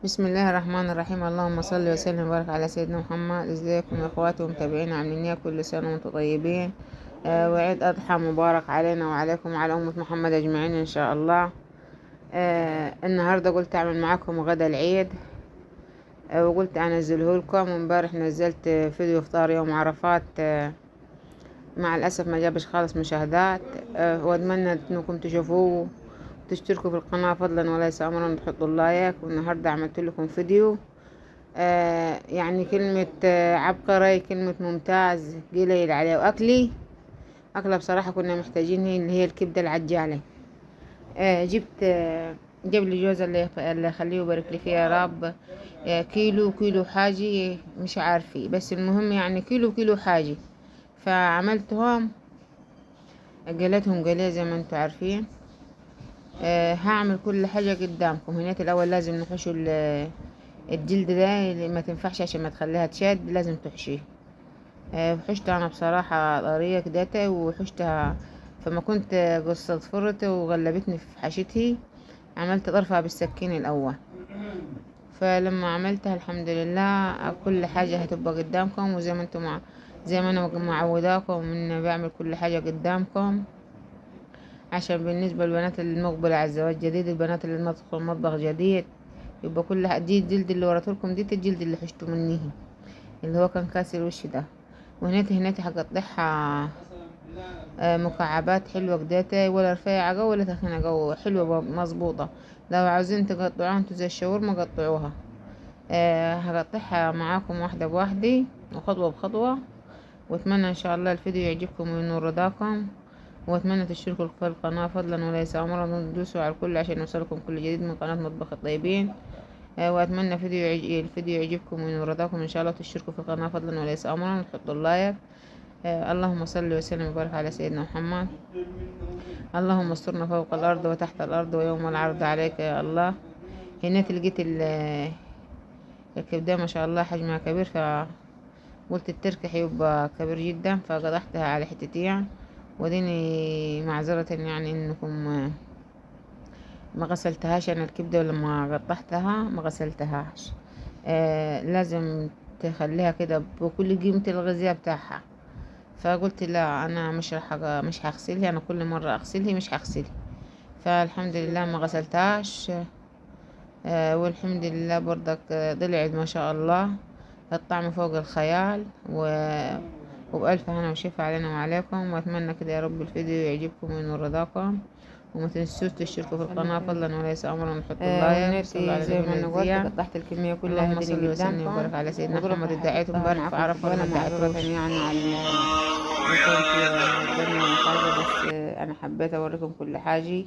بسم الله الرحمن الرحيم. اللهم صل وسلم وبارك على سيدنا محمد. ازيكم يا اخواتي ومتابعينا؟ عاملين ايه؟ كل سنه وانتم طيبين. وعيد اضحى مبارك علينا وعليكم وعلى امه محمد اجمعين ان شاء الله. النهارده قلت اعمل معاكم غدا العيد. وقلت انزله لكم. امبارح نزلت فيديو افطار يوم عرفات. مع الاسف ما جابش خالص مشاهدات. واتمنى انكم تشوفوه، تشتركوا في القناه فضلا وليس امرا، تحطوا اللايك. والنهارده عملت لكم فيديو يعني كلمة عبقري، كلمة ممتاز قليل عليه. وأكلي أكلة بصراحة كنا محتاجين، اللي هي الكبدة العجالة. جبت جاب لي جوز اللي يخليه ويبارك لي فيها يا رب. كيلو حاجة مش عارفة، بس المهم يعني كيلو حاجة. فعملتهم، قليتهم قليه زي ما انتوا عارفين. هعمل كل حاجة قدامكم. هنا الأول لازم نحشوا الجلد ده، اللي ما تنفعش عشان ما تخليها تشد، لازم تحشيه. حشتها انا بصراحة طرية كداتا، وحشتها فما كنت قصت فرت وغلبتني في حشتي. عملت طرفها بالسكين الاول. فلما عملتها الحمد لله كل حاجة هتبقى قدامكم، وزي ما انتم زي ما انا معوداكم ان بعمل كل حاجة قدامكم. عشان بالنسبة للبنات المقبلة على الزواج جديد، البنات اللي تدخل مطبخ جديد، يبقى كل دي الجلد اللي وريتهولكم، دي الجلد اللي حشته منيه، اللي هو كان كاسر وش ده. وهناتي هقطعها مكعبات حلوة كداتا، ولا رفيعة جو ولا تخينة جو، حلوة مظبوطة. لو عاوزين تقطعوها انتو زي الشاورما قطعوها. هقطعها معاكم واحدة بواحدة وخطوة بخطوة. واتمنى ان شاء الله الفيديو يعجبكم وينور رضاكم. واتمنى تشتركوا في القناة فضلا وليس امرا، وتدوسوا على الكل عشان يوصلكم كل جديد من قناة مطبخ الطيبين. واتمنى الفيديو يعجبكم وينور رضاكم ان شاء الله. تشتركوا في القناة فضلا وليس امرا، وتحطوا اللايك. اللهم صل وسلم وبارك على سيدنا محمد. اللهم استرنا فوق الأرض وتحت الأرض ويوم العرض عليك يا الله. هنا لقيت الكبدة ما شاء الله حجمها كبير، فقلت الترك هيبقى كبير جدا، فقطعتها على حتتين. وديني معذرة يعني انكم ما غسلتهاش انا الكبدة، ولما قطعتها ما غسلتهاش. لازم تخليها كده بكل قيمة الغذاء بتاعها. فقلت لا، انا مش هغسلها، انا كل مرة اغسلها مش هغسلها. فالحمد لله ما غسلتهاش. والحمد لله برضك طلعت ما شاء الله الطعم فوق الخيال. وبألف هنا وشفا علينا وعليكم. واتمنى كده يا رب الفيديو يعجبكم وينور رضاكم. وما تنسوش تشتركوا في القناة فضلا وليس امرا، وتحطوا اللايك وصلوا على زي ما انا قلت النبي. قطعت الكميه كلها اللهم هذه صل وسلم قدامكم، وبارك على سيدنا وبرضه محمد. ادعيتم هحطها امبارح في معاكم في عرفة ولا ما البالة معذرة ادعيتوش؟ يعني على يكون في دم ولا حاجة، بس انا حبيت اوريكم كل حاجة.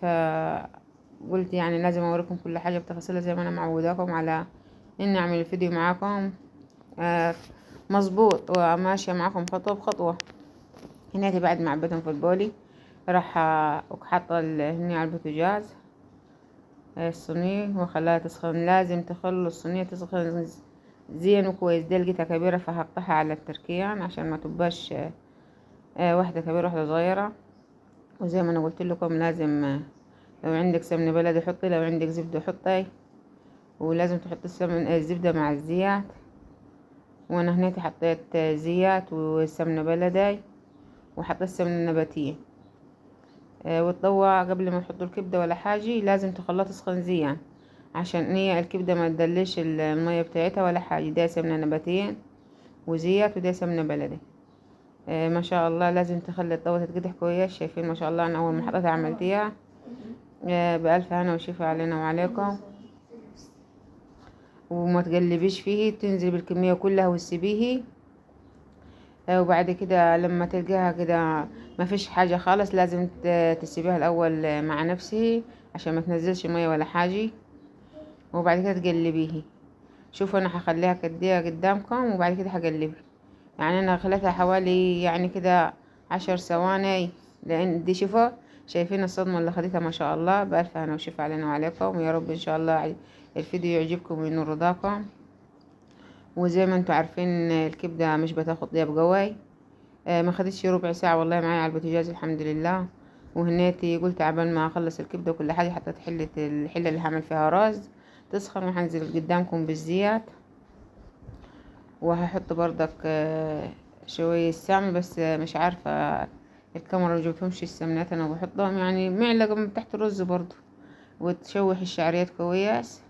فقلت يعني لازم اوريكم كل حاجة بتفاصيلها زي ما انا معوداكم على اني اعمل الفيديو معاكم آه، مظبوط وماشية معاكم خطوة بخطوة. هنا بعد ما عبيتهم في البولي، راح حاطة هني على البوتاجاز الصينية وخلاها تسخن. لازم تخلوا الصينية تسخن زين وكويس. دي لقيتها كبيرة فهقطعها على التركيان عشان ما تبقاش واحدة كبيرة واحدة صغيرة. وزي ما انا قلت لكم لازم لو عندك سمنة بلدي حطي، لو عندك زبدة حطي. ولازم تحطي الزبدة مع الزيت. وانا هنا حطيت زيت وسمنة بلدي، وحطيت سمنة نباتية. وتطوع قبل ما تحطوا الكبدة ولا حاجة، لازم تخليها تسخن زيان عشان هي الكبدة ما تدلش المية بتاعتها ولا حاجة. ده سمنة نباتية وزيت، وده سمنة بلدي. ما شاء الله لازم تخلي الطاوة تتقدح كويس. شايفين ما شاء الله انا اول ما حطيتها عملتيها. بألف هنا وشفا علينا وعليكم. وما تقلبيش فيه، تنزل بالكمية كلها وتسيبيه. وبعد كده لما تلقاها كده ما فيش حاجة خالص، لازم تسيبيها الاول مع نفسه عشان ما تنزلش مية ولا حاجة. وبعد كده تقلبيه. شوفوا انا هخليها كديه قدامكم وبعد كده هقلبها. يعني انا خليتها حوالي يعني كده 10 ثواني، لان دي شوفوا شايفين الصدمة اللي خدتها ما شاء الله. بألف هنا وشفا علينا وعليكم. ويا رب ان شاء الله الفيديو يعجبكم وينور رضاكم. وزي ما انتوا عارفين الكبدة مش بتاخد طيب قوي. ما خدتش ربع ساعة والله معايا على البوتاجاز الحمد لله. وهنيتي قلت عبال ما اخلص الكبدة وكل حاجة، حطيت الحلة اللي هعمل فيها رز تسخن وهنزل قدامكم بالزيت، وهحط برضك شوية سمن، بس مش عارفة الكاميرا مجبتهمش السمنات، انا بحطهم يعني معلقة من تحت الرز برضو، وتشوح الشعريات كويس،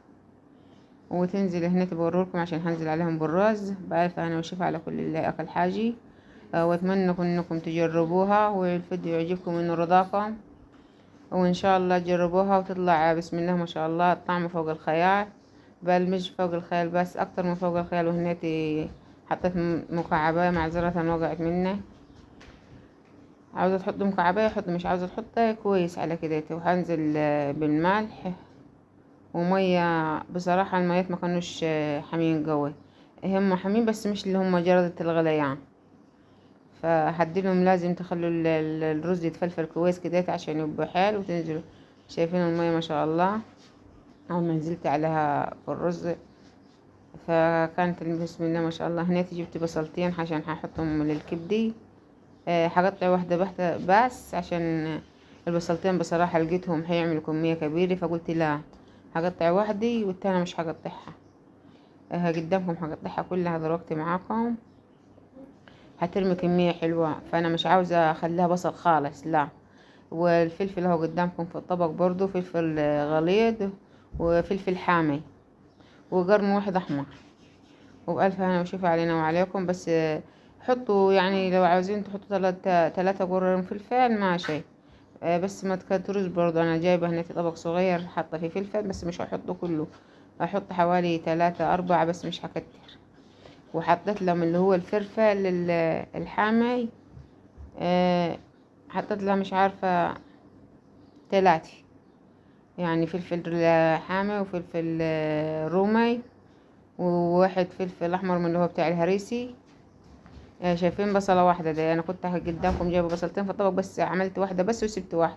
وتنزل هنا بوريلكم عشان هنزل عليهم بالرز. بألف هنا وشفا على كل اللي اكل حاجي، واتمنى انكم تجربوها والفيديو يعجبكم من رضاكم، وان شاء الله تجربوها وتطلع بسم الله ما شاء الله الطعم فوق الخيال، بل مش فوق الخيال بس اكتر من فوق الخيال. وهنيتي حطيت مكعباية، معذرة وقعت مني، عاوزة تحط مكعباية حط، مش عاوزة تحطها كويس على كده. وهنزل بالملح ومية. بصراحة الميات ما كانوش حامين قوي، هم حامين بس مش اللي هم جردة الغليان، فهديلهم لازم تخلوا الرز يتفلفل كويس كده عشان يبقى حلو. وتنزلوا شايفين المية ما شاء الله اول ما نزلت عليها في الرز، فكانت بسم الله ما شاء الله. هناك جبت بصلتين عشان هحطهم للكبدي، هقطع واحدة بحتة بس عشان البصلتين بصراحة لقيتهم هيعملوا كمية كبيرة، فقلت لا هقطع واحدة والتانية مش هقطعها. قدامكم هقطعها كلها دلوقتي معاكم، هترمي كمية حلوة، فانا مش عاوزة اخليها بصل خالص لا. والفلفل اهو قدامكم في الطبق برضو، فلفل غليظ وفلفل حامي وقرن واحد احمر. وبألف هنا وشفا علينا وعليكم. بس حطوا يعني لو عاوزين تحطوا ثلاثة قرن فلفل ماشي، بس ما تكتروش برضو. انا جايبه هنا طبق صغير حاطه فيه فلفل، بس مش هحطه كله، هحط حوالي 3 4 بس مش هكتر. وحطيت لهم اللي هو الفلفل الحامي، حطيت لها مش عارفة 3 يعني، فلفل حامي وفلفل رومي وواحد فلفل احمر من اللي هو بتاع الهريسي. شايفين بصلة واحدة ده، انا كنت قدامكم جايبة بصلتين في الطبق بس عملت واحدة بس وسبت واحدة.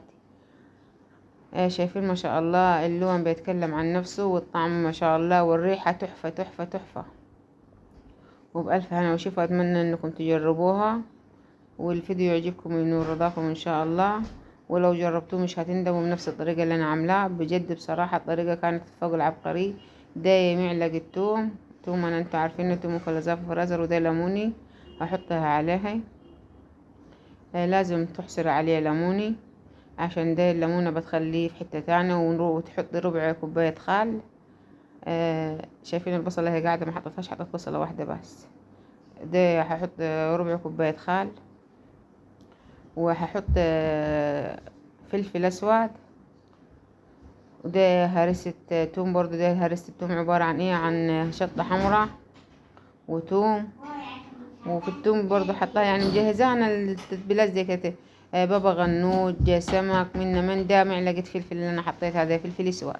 شايفين ما شاء الله اللون بيتكلم عن نفسه، والطعم ما شاء الله، والريحة تحفة تحفة تحفة. وبألف هنا وشفا، اتمنى انكم تجربوها والفيديو يعجبكم وينور رضاكم ان شاء الله. ولو جربتوه مش هتندموا بنفس الطريقة اللي انا عاملاها بجد. بصراحة الطريقة كانت فوق العبقري. ده معلقة توم انا انتوا عارفين التوم مخلصاه في الفريزر، وده ليموني هحطها عليها. لازم تحصر عليه ليموني عشان ده الليمونة بتخليه في حتة تانية. وتحط ربع كوباية خل. شايفين البصلة هي قاعدة ما حطيتهاش، حطيت بصلة واحدة بس. ده هحط ربع كوباية خل، وهحط فلفل اسود، وده هرسة توم برضو. ده هرسة التوم عبارة عن ايه، عن شطة حمراء وتوم. وفي التوم برضو حطها يعني مجهزة انا التتبيلات زي كده، بابا غنوج سمك من ده معلقة فلفل اللي انا حطيتها، ده فلفل اسود،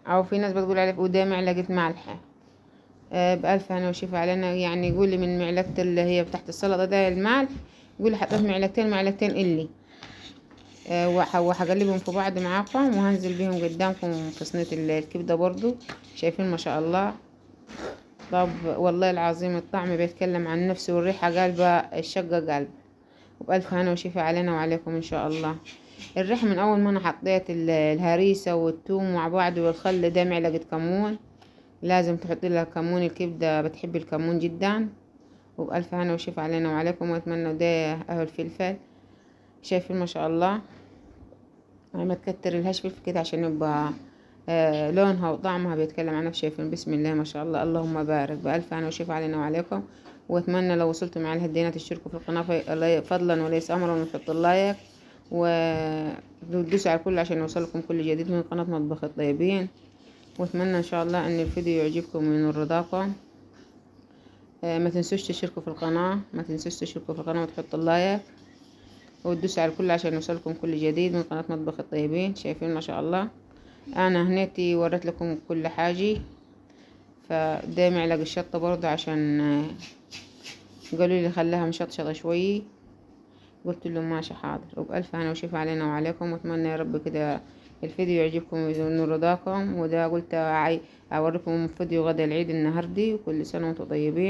او في ناس بتقول عليه، وده معلقة ملح. بألف هنا وشفا علينا. يعني يقولي من معلقة اللي هي بتاعت السلطة ده الملح، يقولي حطيت معلقتين إلي. وهقلبهم في بعض معاكم، وهنزل بيهم قدامكم في صينية الكبدة برضو. شايفين ما شاء الله. طب والله العظيم الطعم بيتكلم عن نفسه، والريحة قلبة الشقة قلب. وبألف هنا وشفا علينا وعليكم إن شاء الله. الريحة من أول ما أنا حطيت الهريسة والثوم مع بعض والخل، ده معلقة كمون، لازم تحطي لها كمون، الكبدة بتحب الكمون جدا. وبألف هنا وشفا علينا وعليكم. واتمنى ده اهو الفلفل، شايفين ما شاء الله. ما تكتر لهاش فلفل كده عشان يبقى لونها وطعمها بيتكلم عن نفسه. شايفين بسم الله ما شاء الله، اللهم بارك. بألف هنا وشفا علينا وعليكم. واتمنى لو وصلتوا معي لهالدينا تشتركوا في القناة فضلا وليس امرا، وتحطوا اللايك وتدوسوا على الكل عشان يوصلكم كل جديد من قناة مطبخ الطيبين. واتمنى ان شاء الله ان الفيديو يعجبكم وينور رضاكم. ما تنسوش تشتركوا في القناة، ما تنسوش تشتركوا في القناة وتحطوا اللايك وتدوسوا على الكل عشان يوصلكم كل جديد من قناة مطبخ الطيبين. شايفين ما شاء الله. انا هنيتي وريت لكم كل حاجة. فده معلق الشطة برضه عشان قالوا لي خليها مشطشطة شوي، قلت لهم ماشي حاضر. وبألف هنا وشفا علينا وعليكم. واتمنى يا رب كده الفيديو يعجبكم وينور رضاكم. وده قلت اوريكم فيديو غدا العيد النهاردي، وكل سنة وانتم طيبين.